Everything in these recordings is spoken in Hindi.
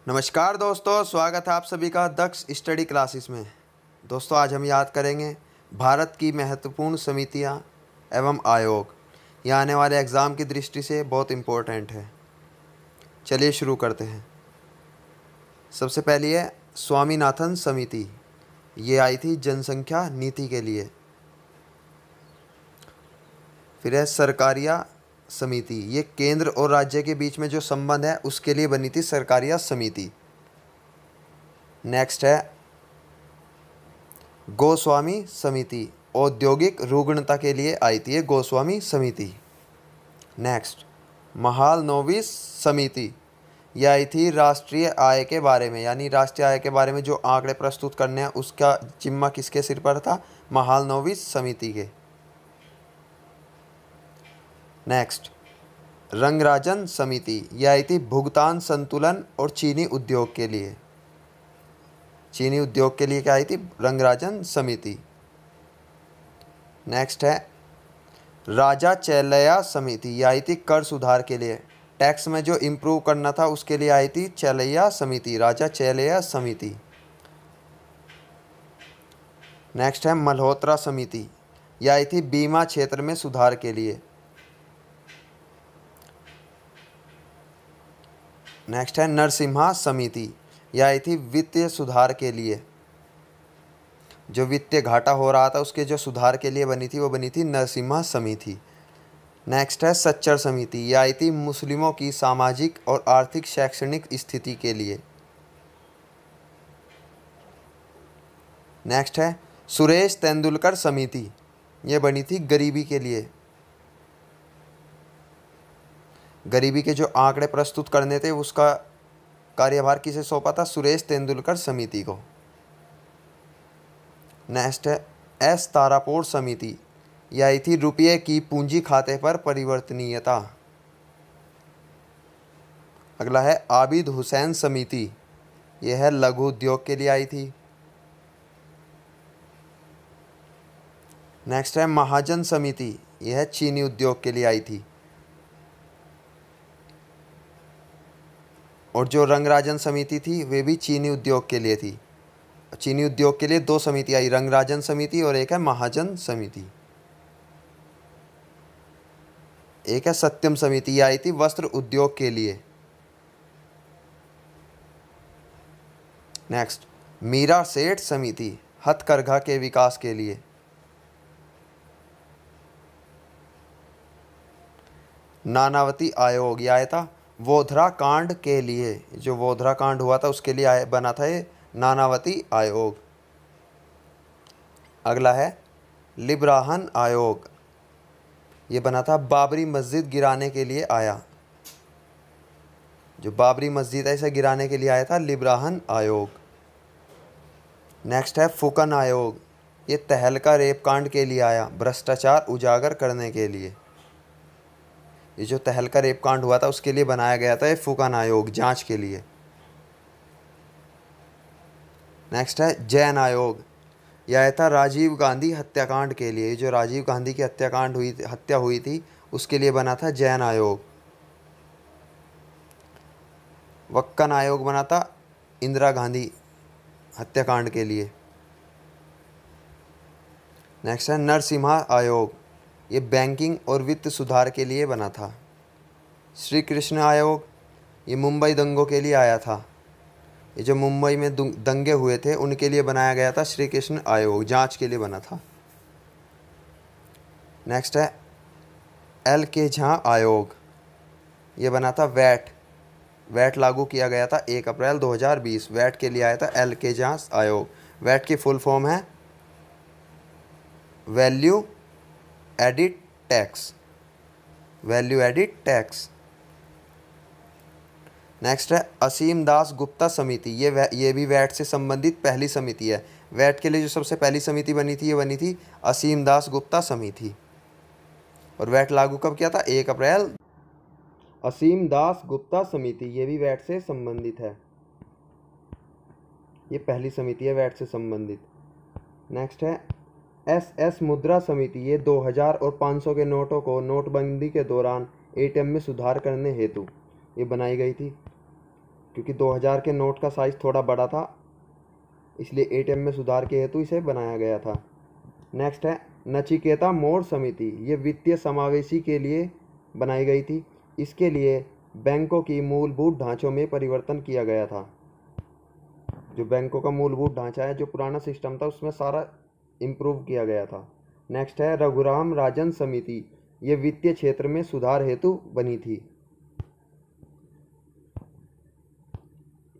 नमस्कार दोस्तों, स्वागत है आप सभी का दक्ष स्टडी क्लासेस में। दोस्तों, आज हम याद करेंगे भारत की महत्वपूर्ण समितियां एवं आयोग। ये आने वाले एग्ज़ाम की दृष्टि से बहुत इम्पोर्टेंट है। चलिए शुरू करते हैं। सबसे पहली है स्वामीनाथन समिति। ये आई थी जनसंख्या नीति के लिए। फिर है सरकारिया समिति। ये केंद्र और राज्य के बीच में जो संबंध है उसके लिए बनी थी सरकारिया समिति। नेक्स्ट है गोस्वामी समिति। औद्योगिक रुग्णता के लिए आई थी ये गोस्वामी समिति। नेक्स्ट महालनोबिस समिति। यह आई थी राष्ट्रीय आय के बारे में, यानी राष्ट्रीय आय के बारे में जो आंकड़े प्रस्तुत करने हैं उसका जिम्मा किसके सिर पर था? महालनोबिस समिति के। नेक्स्ट रंगराजन समिति। यह आई थी भुगतान संतुलन और चीनी उद्योग के लिए। चीनी उद्योग के लिए क्या आई थी? रंगराजन समिति। नेक्स्ट है राजा चेलैया समिति। यह आई थी कर सुधार के लिए, टैक्स में जो इम्प्रूव करना था उसके लिए आई थी चेलैया समिति, राजा चेलैया समिति। नेक्स्ट है मल्होत्रा समिति। यह आई थी बीमा क्षेत्र में सुधार के लिए। नेक्स्ट है नरसिम्हा समिति। यह आई थी वित्तीय सुधार के लिए, जो वित्तीय घाटा हो रहा था उसके जो सुधार के लिए बनी थी वो बनी थी नरसिम्हा समिति। नेक्स्ट है सच्चर समिति। यह आई थी मुस्लिमों की सामाजिक और आर्थिक शैक्षणिक स्थिति के लिए। नेक्स्ट है सुरेश तेंदुलकर समिति। यह बनी थी गरीबी के लिए, गरीबी के जो आंकड़े प्रस्तुत करने थे उसका कार्यभार किसे सौंपा था? सुरेश तेंदुलकर समिति को। नेक्स्ट है एस तारापोर समिति। यह आई थी रुपये की पूंजी खाते पर परिवर्तनीयता। अगला है आबिद हुसैन समिति। यह है लघु उद्योग के लिए आई थी। नेक्स्ट है महाजन समिति। यह है चीनी उद्योग के लिए आई थी। और जो रंगराजन समिति थी वे भी चीनी उद्योग के लिए थी। चीनी उद्योग के लिए दो समिति आई, रंगराजन समिति और एक है महाजन समिति। एक है सत्यम समिति। यह आई थी वस्त्र उद्योग के लिए। नेक्स्ट मीरा सेठ समिति, हथकरघा के विकास के लिए। नानावती आयोग। यह आया था वोधरा कांड के लिए, जो वोधरा कांड हुआ था उसके लिए बना था ये नानावती आयोग। अगला है लिब्राहन आयोग। ये बना था बाबरी मस्जिद गिराने के लिए आया, जो बाबरी मस्जिद है इसे गिराने के लिए आया था लिब्राहन आयोग। नेक्स्ट है फुकन आयोग। ये तहलका रेप कांड के लिए आया, भ्रष्टाचार उजागर करने के लिए। ये जो तहलका रेप कांड हुआ था उसके लिए बनाया गया था ये फुकन आयोग, जांच के लिए। नेक्स्ट है जैन आयोग। यह आया था राजीव गांधी हत्याकांड के लिए। जो राजीव गांधी की हत्या हुई थी उसके लिए बना था जैन आयोग। वक्कन आयोग बना था इंदिरा गांधी हत्याकांड के लिए। नेक्स्ट है नरसिम्हा आयोग। ये बैंकिंग और वित्त सुधार के लिए बना था। श्री कृष्ण आयोग। ये मुंबई दंगों के लिए आया था। ये जो मुंबई में दंगे हुए थे उनके लिए बनाया गया था श्री कृष्ण आयोग, जांच के लिए बना था। नेक्स्ट है एल के झा आयोग। ये बना था वैट लागू किया गया था 1 अप्रैल 2020। वैट के लिए आया था एल के झा आयोग। वैट की फुल फॉर्म है value added tax, value added tax. Next है असीम दास गुप्ता समिति। ये भी वैट से संबंधित पहली समिति है। वैट के लिए जो सबसे पहली समिति बनी थी ये बनी थी असीम दास गुप्ता समिति। और वैट लागू कब किया था? 1 अप्रैल। असीम दास गुप्ता समिति ये भी वैट से संबंधित है। ये पहली समिति है वैट से संबंधित। नेक्स्ट है एस मुद्रा समिति। ये 2000 और 500 के नोटों को नोटबंदी के दौरान एटीएम में सुधार करने हेतु ये बनाई गई थी। क्योंकि 2000 के नोट का साइज़ थोड़ा बड़ा था, इसलिए एटीएम में सुधार के हेतु इसे बनाया गया था। नेक्स्ट है नचिकेता मोड़ समिति। ये वित्तीय समावेशी के लिए बनाई गई थी। इसके लिए बैंकों की मूलभूत ढांचों में परिवर्तन किया गया था। जो बैंकों का मूलभूत ढांचा है, जो पुराना सिस्टम था, उसमें सारा इम्प्रूव किया गया था। नेक्स्ट है रघुराम राजन समिति। ये वित्तीय क्षेत्र में सुधार हेतु बनी थी।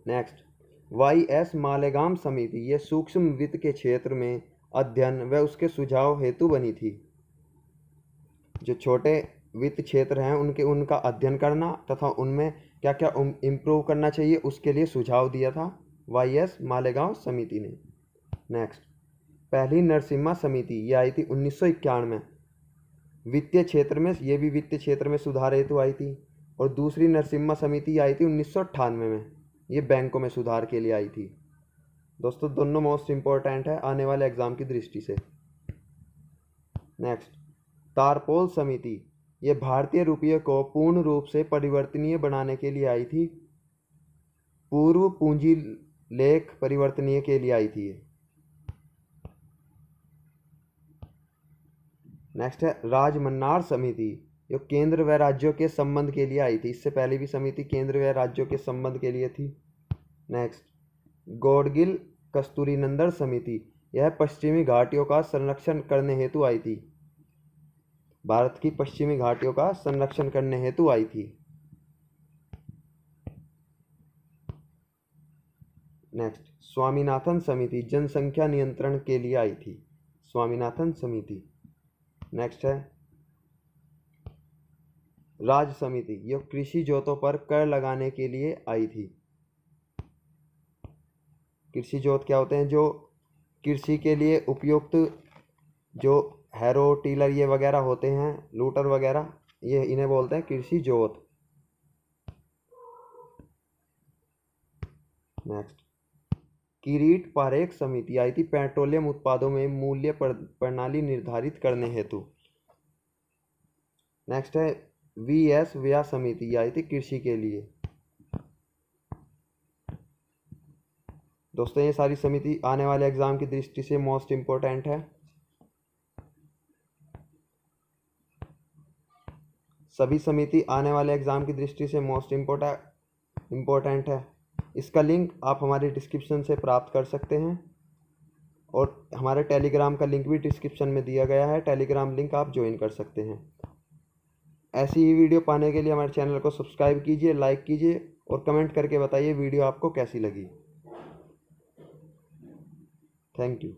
नेक्स्ट YS मालेगाम समिति। ये सूक्ष्म वित्त के क्षेत्र में अध्ययन व उसके सुझाव हेतु बनी थी। जो छोटे वित्त क्षेत्र हैं उनका अध्ययन करना तथा उनमें क्या क्या इम्प्रूव करना चाहिए उसके लिए सुझाव दिया था YS मालेगांव समिति ने। नेक्स्ट पहली नरसिम्हा समिति। ये आई थी 1991 में। वित्तीय क्षेत्र में, ये भी वित्तीय क्षेत्र में सुधार हेतु आई थी। और दूसरी नरसिम्हा समिति आई थी 1998 में। ये बैंकों में सुधार के लिए आई थी। दोस्तों दोनों मोस्ट इम्पोर्टेंट है आने वाले एग्जाम की दृष्टि से। नेक्स्ट तारपोल समिति। ये भारतीय रुपये को पूर्ण रूप से परिवर्तनीय बनाने के लिए आई थी। पूर्व पूंजी लेख परिवर्तनीय के लिए आई थी ये। नेक्स्ट है राजमन्नार समिति। जो केंद्र व राज्यों के संबंध के लिए आई थी। इससे पहले भी समिति केंद्र व राज्यों के संबंध के लिए थी। नेक्स्ट गौडगिल कस्तूरीनंदन समिति। यह पश्चिमी घाटियों का संरक्षण करने हेतु आई थी। भारत की पश्चिमी घाटियों का संरक्षण करने हेतु आई थी। नेक्स्ट स्वामीनाथन समिति जनसंख्या नियंत्रण के लिए आई थी। स्वामीनाथन समिति। नेक्स्ट है राज समिति। यह कृषि जोतों पर कर लगाने के लिए आई थी। कृषि जोत क्या होते हैं? जो कृषि के लिए उपयुक्त जो हैरो टीलर ये वगैरह होते हैं, लूटर वगैरह, ये इन्हें बोलते हैं कृषि जोत। नेक्स्ट किरीट पारेख समिति आई थी पेट्रोलियम उत्पादों में मूल्य प्रणाली निर्धारित करने हेतु। नेक्स्ट है VS व्या समिति आई थी कृषि के लिए। दोस्तों ये सारी समिति आने वाले एग्जाम की दृष्टि से मोस्ट इम्पोर्टेंट है। सभी समिति आने वाले एग्जाम की दृष्टि से मोस्ट इम्पोर्टेंट है। इसका लिंक आप हमारे डिस्क्रिप्शन से प्राप्त कर सकते हैं और हमारे टेलीग्राम का लिंक भी डिस्क्रिप्शन में दिया गया है। टेलीग्राम लिंक आप ज्वाइन कर सकते हैं। ऐसी ही वीडियो पाने के लिए हमारे चैनल को सब्सक्राइब कीजिए, लाइक कीजिए और कमेंट करके बताइए वीडियो आपको कैसी लगी। Thank you.